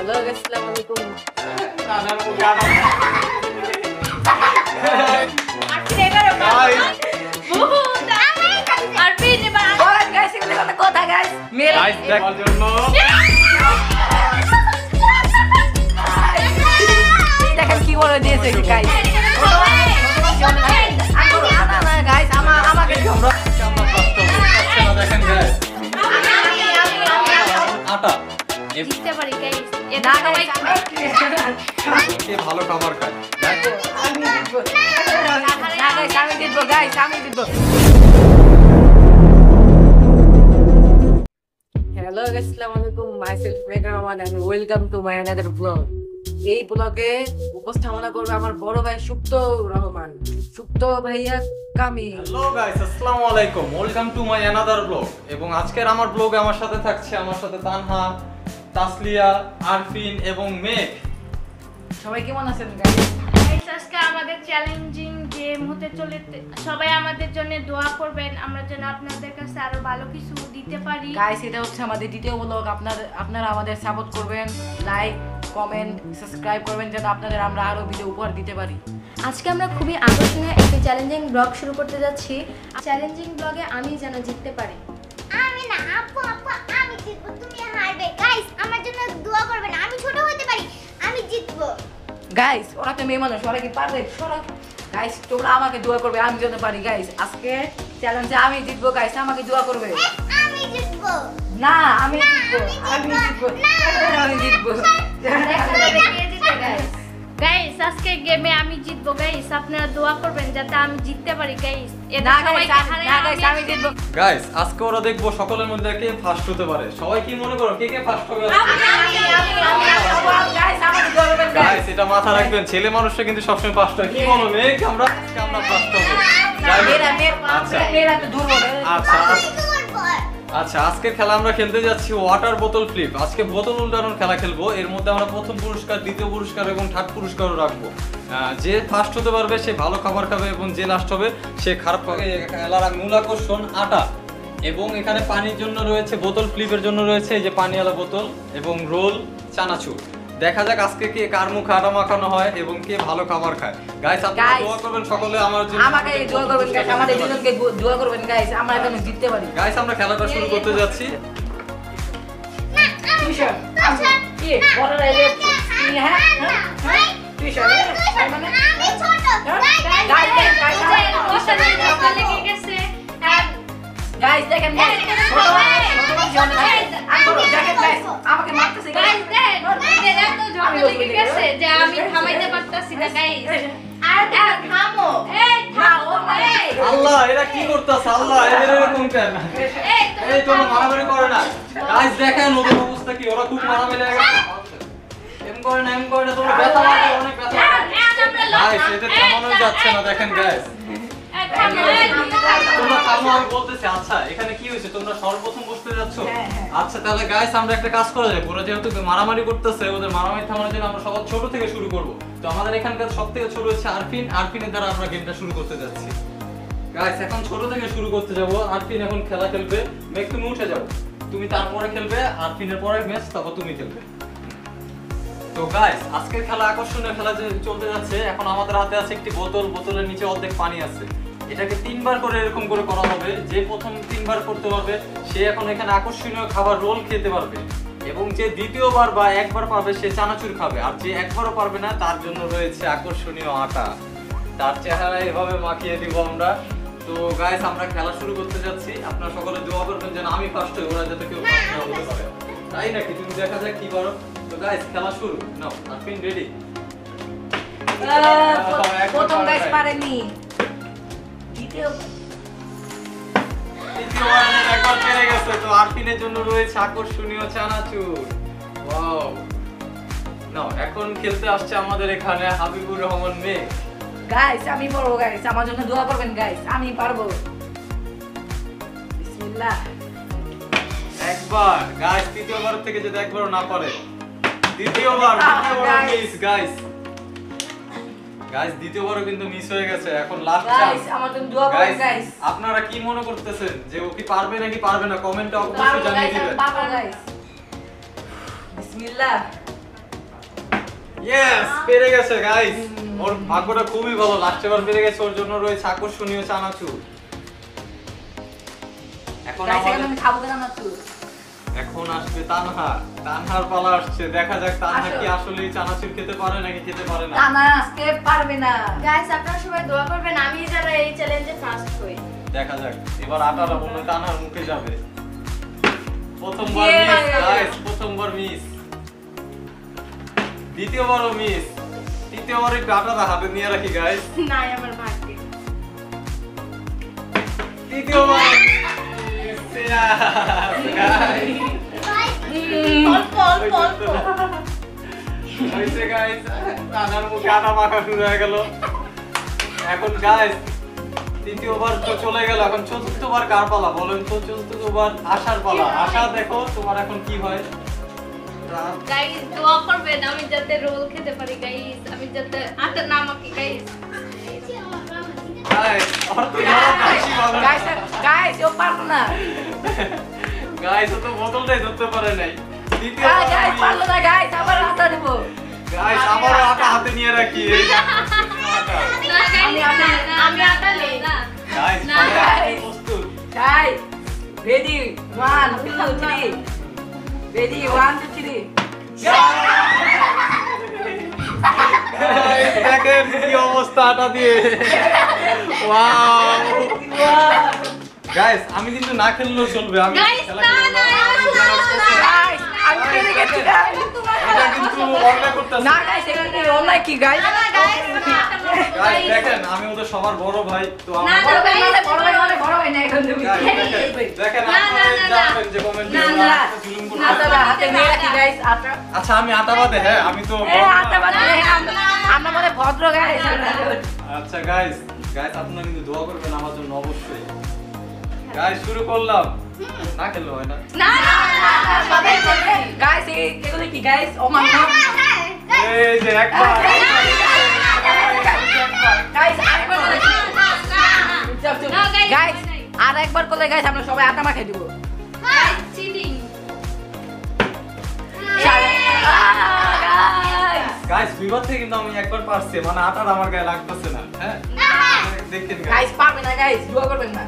Hello আসসালামু আলাইকুম। দেখেন কি বলে দিয়েছে গাইস। আমাকে ভালো খাবার খায়। হ্যালো আসসালামু আলাইকুম, myself Megha Rahman and welcome to my another blog. এই ব্লগে উপস্থাপনা করবে আমার বড় ভাই সুপ্ত রহমান। সুপ্ত ভাইয়া কামি। হ্যালো গাইস, আসসালামু আলাইকুম, welcome to my another blog. এবং আজকের আমার ব্লগে আমার সাথে থাকছে আমার সাথে তানহা, তাসলিয়া, আরফিন এবং মেঘ। সবাই কেমন আছেন গাইস? আজকে আমাদের চ্যালেঞ্জিং গেম হতে চলেছে, সবাই আমাদের জন্য দোয়া করবেন, আমরা যেন আপনাদের কাছে আরো ভালো কিছু দিতে পারি। গাইস, এটা হচ্ছে আমাদের দ্বিতীয় ব্লগ। আপনারা আমাদের সাপোর্ট করবেন, লাইক, কমেন্ট, সাবস্ক্রাইব করবেন যেন আপনাদের আমরা আরো ভিডিও উপহার দিতে পারি। আজকে আমরা খুবই আকর্ষণীয় একটি চ্যালেঞ্জিং ব্লগ শুরু করতে যাচ্ছি। চ্যালেঞ্জিং ব্লগে আমি যেন জিততে পারি। আমি না, আপু আমি জিতবো, তুমি হারবে। গাইস, আমার জন্য দোয়া করবেন, আমি ছোট হতে পারি, আমি জিতবো। গাইস, ওরা তো মেয়ে মানুষ, ওরা কি পারবে? গাইস, তোমরা আমাকে দোয়া করবে, আমি যেন পারি। গাইস, আজকে চ্যালেঞ্জে আমি জিতবো। গাইস, আমাকে দোয়া করবে। আমি জিতবো। না, আমি জিতবো। আমি জিতবো। গাইস, আজকে গেমে আমি জিতবো। গাইস, আপনারা দোয়া করবেন যাতে আমি জিততে পারি। গাইস, আমি জিতবো। গাইস, আজকে ওরা দেখবো সকলের মধ্যে কে ফার্স্ট হতে পারে। সবাই কি মনে করো কে ফার্স্ট হবে? গাইস, এটা মাথা রাখবেন, ছেলে মানুষটা কিন্তু সবসময় ফার্স্ট হয়। কি বলো মেঘ? আমরা ফার্স্ট হব। আচ্ছা, আজকের খেলা আমরা খেলতে যাচ্ছি ওয়াটার বোতল ফ্লিপ। আজকে বোতল উল্টানোর খেলা খেলবো। এর মধ্যে আমরা প্রথম পুরস্কার, দ্বিতীয় পুরস্কার এবং থার্ড পুরস্কারও রাখবো। যে ফার্স্ট হতে পারবে সে ভালো খাবার খাবে এবং যে লাস্ট হবে সে খারাপ খাবে। খেলার মূল আকর্ষণ আটা, এবং এখানে পানির জন্য রয়েছে, বোতল ফ্লিপের জন্য রয়েছে এই যে পানিওয়ালা বোতল এবং রোল, চানাচুর। দেখা যাক আজকে কে কার মুখে আটা মাখানো হয় এবং কে ভালো খাবার খায়। গাইস, আপনারা দোয়া করবেন সকলে আমার জন্য। আমাকে দোয়া করবেন গাইস, আমাদের দুজনকে দোয়া করবেন গাইস, আমরা যেন জিততে পারি। গাইস, আমরা খেলাটা শুরু করতে যাচ্ছি। টিউশন কি বড় রাইলে হ্যাঁ টিউশন মানে আমি ছোট। গাইস দেখেন গাইস, ছোট জন গাইস দেখেন গাইস, আমাকে মারতেছে গাইস। যে আমি থামাইতে পারতাছি না। গাইস, থামো। আল্লাহ, এরা কি করতেছে? আল্লাহ, এদের এরকম কেন? এই তো মারামারি করে না। গাইস দেখেন ওদের অবস্থা কি, ওরা খুব মারামারি লাগে। এম করে না তোমরা ব্যথা লাগে, অনেক ব্যথা লাগে। গাইস, এদের থামানো যাচ্ছে না। দেখেন গাইস, তোমরা থামো, আমি বলতেছি। আচ্ছা, এখানে কি হয়েছে? তোমরা সর্বপ্রথম বুঝতে যাচ্ছ? আচ্ছা, তাহলে গাইস আমরা একটা কাজ করা যায়। ওরা যেহেতু মারামারি করতেছে, ওদের মারামারি থামানোর জন্য আমরা সবার ছোট থেকে শুরু করব। তো আমাদের এখানকার সবথেকে ছোট হচ্ছে আরফিন। আরফিনের দ্বারা আমরা গেমটা শুরু করতে যাচ্ছি। গাইস, এখন ছোট থেকে শুরু করতে যাব। আরফিন এখন খেলা খেলবে। মেঘ, তুমি উঠে যাও, তুমি তারপরে খেলবে। আরফিনের পরে ম্যাচ, তারপর তুমি খেলবে। তো গাইস, আজকের খেলা আকর্ষণীয় খেলা যে চলতে যাচ্ছে। এখন আমাদের হাতে আছে একটি বোতল, বোতলের নিচে অর্ধেক পানি আছে। এটাকে 3 বার করে এরকম করে করা হবে। যে প্রথম 3 বার করতে পারবে সে এখন এখানে আকর্ষণীয় খাবার রোল খেতে পারবে, এবং যে দ্বিতীয়বার বা একবার পাবে সে চানাচুর খাবে। আর যে একবারও পারবে না তার জন্য রয়েছে আকর্ষণীয় আটা, তার চেহারা এভাবে মাখিয়ে দিব আমরা। তো গাইস, আমরা খেলা শুরু করতে যাচ্ছি। আপনারা সকলে দোয়া করবেন যেন আমি ফার্স্ট হই, ওরা যাতে কেউ ফার্স্ট না হতে পারে। তাই নাকি? তুমি দেখা যাক কি করো। তো গাইস, খেলা শুরু। নাও, আরফিন রেডি? প্রথম গাইস পারেনি, একবার পেরে গেছে। তো আরফিনের জন্য রয়েছে আকর্ষণীয় চানাচুর। ওয়াও! নাও, এখন খেলতে আসছে আমাদের এখানে হাবিবুর রহমান মেঘ। গাইস, আমি পারবো গাইস, আমার জন্য দোয়া করবেন গাইস, আমি পারবো। বিসমিল্লাহ। একবার গাইস, তৃতীয়বার থেকে যদি একবারও না পারে, দ্বিতীয়বার মিস। গাইস, দ্বিতীয়বারও কিন্তু মিস হয়ে গেছে। এখন লাস্ট চান্স। গাইস, আমার জন্য দোয়া করবেন গাইস। আপনারা কি মনে করতেছেন যে ও কি পারবে নাকি পারবে না? কমেন্টে অবশ্যই জানিয়ে দিবেন। পারবো গাইস। বিসমিল্লাহ। ইয়েস পেরে গেছে গাইস। ওর ভাগ্যটা খুবই ভালো, লাস্টে বার পেরে গেছে। ওর জন্য রয়েছে আকর্ষণীয় চানাচুর। এখন গাইস আমাদের আমি খাবো না তো। এখন আসবে তানহা। তানহার পালা আসছে, দেখা যাক তানহা কি আসলে চানাচুর খেতে পারে নাকি খেতে পারে না। না আজকে পারবে না। গাইস আপনারা সবাই দোয়া করবেন আমি যেন এই চ্যালেঞ্জে ফার্স্ট হই। দেখা যাক এবার আটাটা মনে হয় তানহার মুখে যাবে। প্রথমবার Yeah! মিস গাইস, প্রথমবার মিস। দ্বিতীয়বারও মিস। তৃতীয়বার একটু আটাটা হাতে নিয়ে রাখি গাইস। নাই আমার ভাগ্যে। তৃতীয়বার অল্প অল্প অল্প। হয়েছে গাইস, তানহার মুখে আটা মাখা শুরু হয়ে গেল। এখন গাইস তৃতীয়বার তো চলে গেল, এখন চতুর্থবার কার পালা বলেন তো? চতুর্থবার আশার পালা। আশা দেখো তোমার এখন কি হয়। গাইস দোয়া করবেন আমি যাতে রোল খেতে পারি গাইস, আমি যাতে আটা না মাখি গাইস। গাইস আর তো বড় বেশি ভালো। গাইস ও পারলো না। গাইস ও তো বোতলটাই ধরতে পারে নাই। গাইস পারলো না গাইস, আবার আটা দেব। গাইস আবার আটা হাতে নিয়ে রাখি। এই আটা। না গাইস আমি আটা নেই না। গাইস না, guys. প্রস্তুত। গাইস রেডি 1 2 3 রেডি 1 2 3 গাইস দেখেন কি অবস্থা আটা দিয়ে। ওয়াও গাইস আমি কিন্তু না খেললেও চলবে। আমি গাইস খেলা না খেলবো না না। গাইস আমি পেরে গেছি গাইস। এটা কিন্তু অন্যায় করতেছে। না গাইস এটা কি অনলাইন কি গাইস? গাইস দেখেন আমি ওদের সবার বড় ভাই, তো না, আমার না, বড় ভাই না এখন তুমি। গাইস দেখেন না, আপনারা না, না, জানেন যে কমেন্টে না, না। জুলুম আটা করতে। হাতে নিয়ে রাখি গাইস আটা। আচ্ছা আমি আটা বাদে, হ্যাঁ আমি তো আটা বাদ আমরা মানে ভদ্র গাইস। আচ্ছা গাইস আপনারা কিন্তু দোয়া করবেন আমার জন্য অবশ্যই। গাইস শুরু করলাম। না খেললে হয় না। না সবাই বলবে গাইস এগুলো কি গাইস? ও মা এই যে একবার গাইস আরেকবার বলে না, guys, গাইস নাই। আর একবার করলে গাইস আমরা সবাই আটা মাখাই দিব। চিটিং। গাইস দুইবার থেকে কিন্তু আমি একবার পারছি, মানে আটার আমার গায়ে লাগতেছে না। হ্যাঁ দেখেন গাইস। গাইস পারবে না গাইস, দোয়া করবেন না।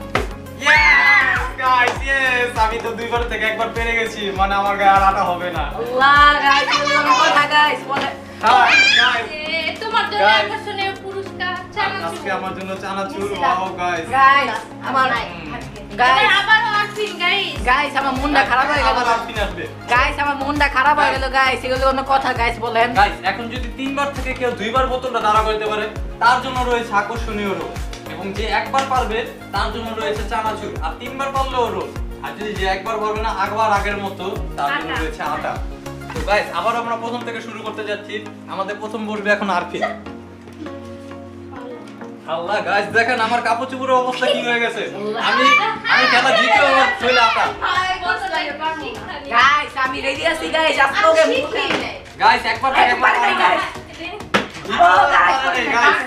ইয়েস গাইস ইয়েস আমি তো দুইবার থেকে একবার পেরে গেছি, মানে আমার গায়ে আর আটা হবে না। আল্লাহ গাইস এগুলো কথা গাইস বলে। হ্যাঁ গাইস তোমার জন্য Guys. আকর্ষণীয় পুরস্কার আজকে চানাচুর। আমার জন্য চানাচুর। ওয়াও গাইস গাইস আমার গাইস এবার আবারও আসবেন গাইস। গাইস আমার মনটা খারাপ হয়ে গেল। আবার পিন আসবে। গাইস আমার মনটা খারাপ হয়ে গেল গাইস, এগুলো কোনো কথা গাইস বলেন। গাইস এখন যদি তিনবার থেকে কেউ দুইবার বোতলটা দাঁড়া করতে পারে তার জন্য রয়েছে আকর্ষণীয় রোল, এবং যে একবার পারবে তার জন্য রয়েছে চানাচুর, আর তিনবার পারলেও রোল, আর যদি যে একবার পারবে না আবার আগের মতো তার জন্য আটা। রয়েছে আটা। তো গাইস আবার আমরা প্রথম থেকে শুরু করতে যাচ্ছি। আমাদের প্রথম বলবে এখন আরফিন। আল্লাহ গাইস দেখেন আমার কাপড় চোপড়ের অবস্থা কি হয়ে গেছে। আমি খেলা জিতে আমার ছেলে আটা। গাইস আমি রেডি আছি গাইস, আজকে ওকে মুখে গাইস একবার থেকে একবার পারে নাই গাইস। ও গাইস গাইস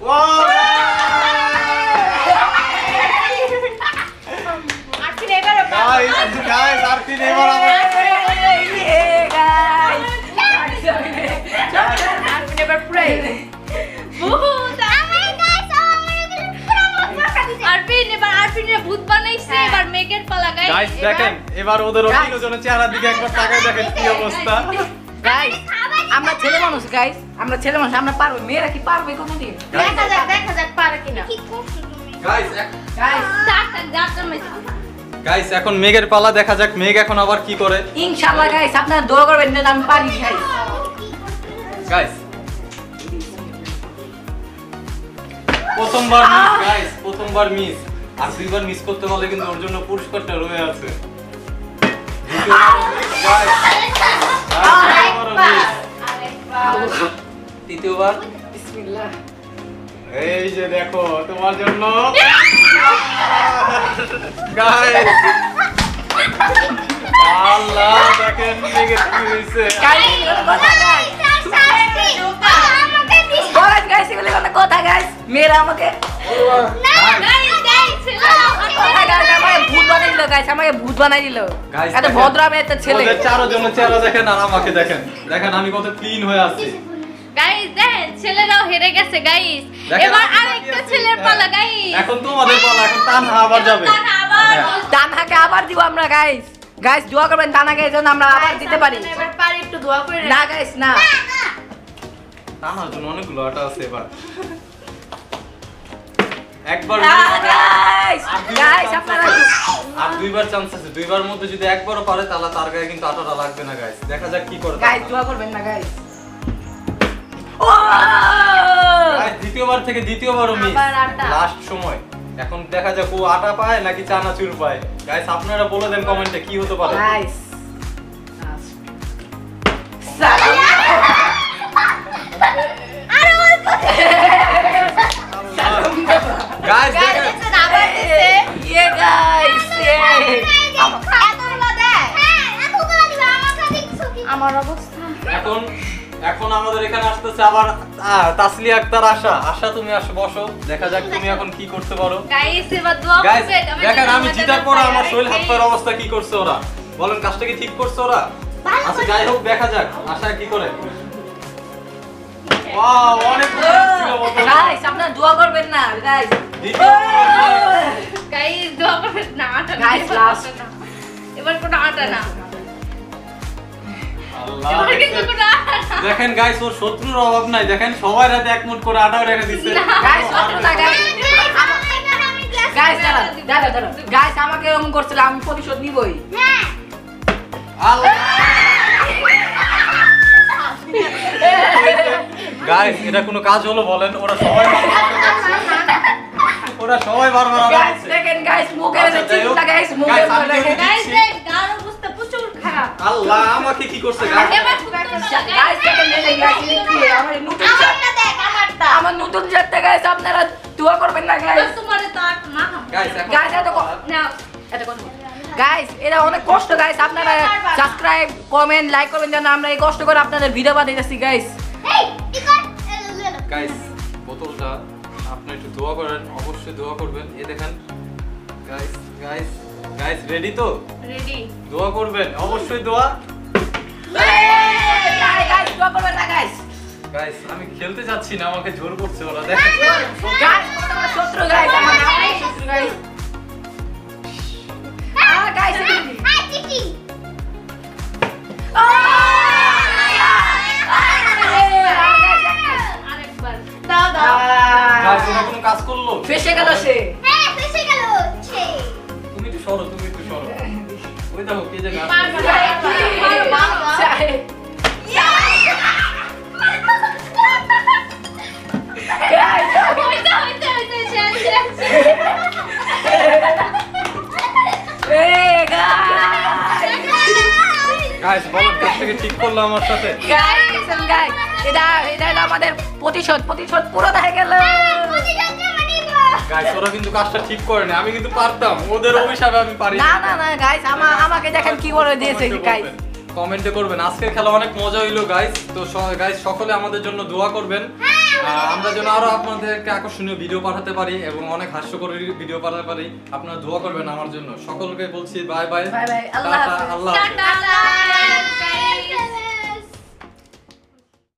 ওয়াও আসলে এবারে গাইস গাইস আরফিন এবার আমার আরফিনে ভূত বানাইছে। এবার মেঘের পালা গাইস। গাইস দেখেন এবার ওদের তিনজনের চেহারার দিকে একবার তাকায় দেখেন কি অবস্থা। গাইস আমরা ছেলে মানুষ গাইস, আমরা ছেলে মানুষ, আমরা পারবো। মেয়েরা কি পারবে কোনোদিন? দেখা যাক পারে কিনা। কি করছো তুমি? গাইস গাইস গাইস এখন মেঘের পালা, দেখা যাক মেঘ এখন আবার কি করে। ইনশাআল্লাহ গাইস আপনারা দোয়া করবেন যেন আমি পারি গাইস। গাইস প্রথমবার মিস গাইস, প্রথমবার মিস, আর দুইবার মিস করতে পারলে কিন্তু ওর জন্য পুরস্কারটা রয়ে আছে। তৃতীয়বার বিসমিল্লাহ। এই যে দেখো তোমার জন্য গাইস আল্লাহ দেখেন মেঘের কি হইছে। গাইস এগুলো কথা গাইস। আমাকে দিস বলেন গাইস এগুলো কথা গাইস। মেয়েরা আমাকে না গাইস কথা গাইস আমার ভূত বানাই দিল গাইস, আমাকে ভূত বানাই দিল। Guys, এত দেখেন, ভদ্র আমি একটা ছেলে। ওদের চারজনের চেহারা দেখেন আর আমাকে দেখেন। দেখেন আমি কত ক্লিন হয়ে আছি। গাইস দেন ছেলেরাও হেরে গেছে গাইস, দেখেন, এবার আমি আরেকটা তাকিয়ে আছি। ছেলের পালা গাইস। এখন তোমাদের পালা, এখন তানহা আবার যাবে। তানহা আবার হ্যাঁ। তানহাকে আবার দিব আমরা গাইস। গাইস দোয়া করবেন তানহাকে যেন আমরা আবার দিতে পারি। এবার পারি একটু দোয়া করে না গাইস না। তানহার জন্য অনেকগুলো আটা আছে এবার। একবার গাইস গাইস আপনারা আর দুইবার চান্স আছে, দুইবার মধ্যে যদি একবারও পারে তাহলে তার গায়ে কিন্তু আটাটা লাগবে না গাইস। দেখা যাক কি করে। গাইস দোয়া করবেন না গাইস। ও গাইস দ্বিতীয়বার থেকে দ্বিতীয়বারও মিস। আবার আটা। লাস্ট সময়। এখন দেখা যাক ও আটা পায় নাকি চানাচুর পায়। গাইস আপনারা বলে দেন কমেন্টে কি হতে পারে। গাইস গাইস দেখেন আবার দিছে। ইয়ে গাইস এতগুলো দেয় হ্যাঁ এতগুলো দিবা আমার কাছে কিছু কি আমার অবস্থা এখন এখন আমাদের এখানে আসতেছে আবার তাসলিয়া আক্তার আশা। আশা তুমি আসো বসো, দেখা যাক তুমি এখন কি করতে পারো। গাইস এবার দোয়া গাইস করবেন দেখেন আমি জিতার পর আমার শরীর হাত পায়ের অবস্থা কি করছে ওরা। বলেন কাজটা কি ঠিক করছে ওরা? আচ্ছা যাই হোক দেখা যাক আশা কি করে। ওয়াও অনেক ছিল বোতল। গাইস আপনারা দোয়া করবেন না গাইস। গাইস দোয়া করবেন না আটা Guys, last. এবার কোনো আটা না, আল্লাহ এবার কিন্তু কোনো আটা না। দেখেন গাইস ওর শত্রুর অভাব নাই। দেখেন সবাই রাতে এক মুঠ করে আটাও রেখে দিচ্ছে। গাইস শত্রুতা গাইস। আমি গ্লাস গাইস দাঁড়া গাইস আমাকে এরকম করছিল, আমি প্রতিশোধ নিবই। হ্যাঁ আল্লাহ গাইস এটা কোনো কাজ হলো বলেন? ওরা সবাই বারবার আটা গাইস দিচ্ছে। দেখেন গাইস মুখে আচ্ছা, যাই হোক। চিন্তা গাইস মুখে Guys, আমি দেখেন যেহেতু গাইস দিচ্ছি। দেখ গার অবস্থা প্রচুর খারাপ। আল্লাহ আমাকে কি করছে গাইস? এবার সুন্দর গাইস দেখেন দেখেন গাইস আমার নতুন আমারটা দেখ আমারটা আমার নতুন জাতটা গাইস আপনারা দোয়া করবেন না গাইস। তোমারে তো আটা না গাইস এখন গাইস এত না গাইস এটা অনেক কষ্ট গাইস, আপনারা সাবস্ক্রাইব কমেন্ট লাইক করবেন যেন আমরা এই কষ্ট করে আপনাদের ভিডিও বানাইতেছি গাইস। এই কি কর গাইস বোতলটা আপনি একটু দোয়া করেন, অবশ্যই দোয়া করবেন। এই দেখেন গাইস গাইস গাইস রেডি তো? রেডি দোয়া করবেন অবশ্যই দোয়া। গাইস দোয়া করবেন না গাইস। গাইস আমি খেলতে যাচ্ছি না, আমাকে জোর করছে ওরা। দেখেন গাইস কত বড় শত্রু গাইস আমার শত্রু গাইস। গাইস এই চিটি আরেকবার দাও দাও গাইস এটা কোনো কাজ করলো? ফেসে গেল সে। হ্যাঁ ফেসে গেল ছে তুমি একটু সরো, তুমি একটু সরো। ওই দেখো কে যে গাছ পারবে। করছে। হইতে হইতে হইতে শেষ শেষ গাইস বলো কাজটাকে ঠিক করলো আমার সাথে। এটা হলো আমাদের প্রতিশোধ পুরো হয়ে গেল। গাইস ওরা কিন্তু কাজটা ঠিক করে না, আমি কিন্তু পারতাম। ওদের অভিশাপে আমি পারি না না না গাইস আমাকে দেখেন কি করে দিয়েছে গাইস। কমেন্টে করবেন। আজকের খেলা অনেক মজা হইলো গাইস। তো গাইস সকলে আমাদের জন্য দোয়া করবেন, আমরা যেন আরো আপনাদেরকে আকর্ষণীয় ভিডিও পাঠাতে পারি এবং অনেক হাস্যকর ভিডিও পাঠাতে পারি। আপনারা দোয়া করবেন আমার জন্য। সকলকে বলছি বাই বাই, বাই বাই, আল্লাহ হাফেজ। আল্লাহ হাফেজ। টাটা